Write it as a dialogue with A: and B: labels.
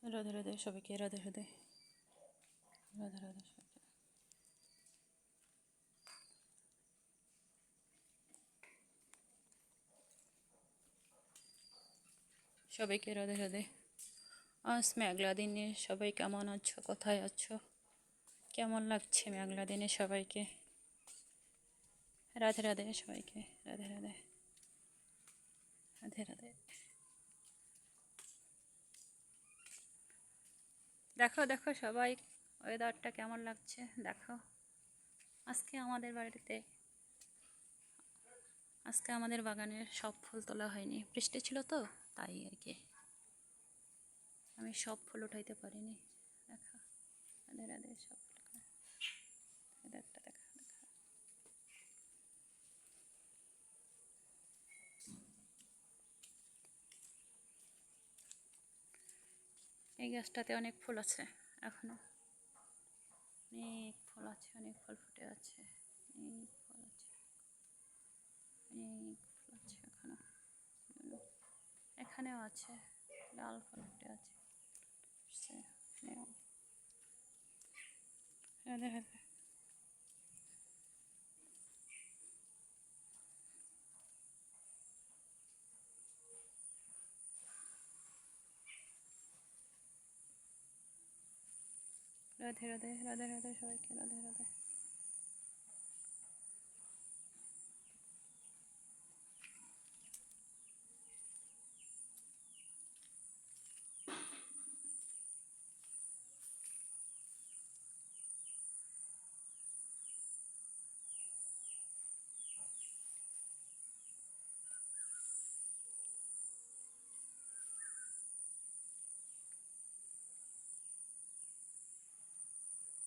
A: রাধে রাধে সবাইকে, রাধে রাধে, রাধে রাধে সবাইকে। সবাইকে রাধে রাধে। আজ মেঘলা দিনে সবাই কেমন আছো, কোথায় আছো, কেমন লাগছে মেঘলা দিনে সবাইকে? রাধে রাধে সবাইকে, রাধে রাধে, রাধে রাধে। দেখো দেখো সবাই, ওয়েদারটা কেমন লাগছে দেখো। আজকে আমাদের বাড়িতে, আজকে আমাদের বাগানের সব ফুল তোলা হয়নি, বৃষ্টি ছিল তো, তাই আর কি আমি সব ফুল উঠাইতে পারিনি। দেখো, রাধে রাধে সব দেখা দেখা। এই গাছটাতে অনেক ফুল আছে এখনো, অনেক ফুল আছে, অনেক ফুল ফুটে আছে, অনেক ফুল আছে, অনেক ফুল আছে এখনো। এখানেও আছে, লাল ফুল ফুটে আছে। রাধে রাধে। রাধে রাধে, রাধে রাধে সবাইকে, রাধে রাধে।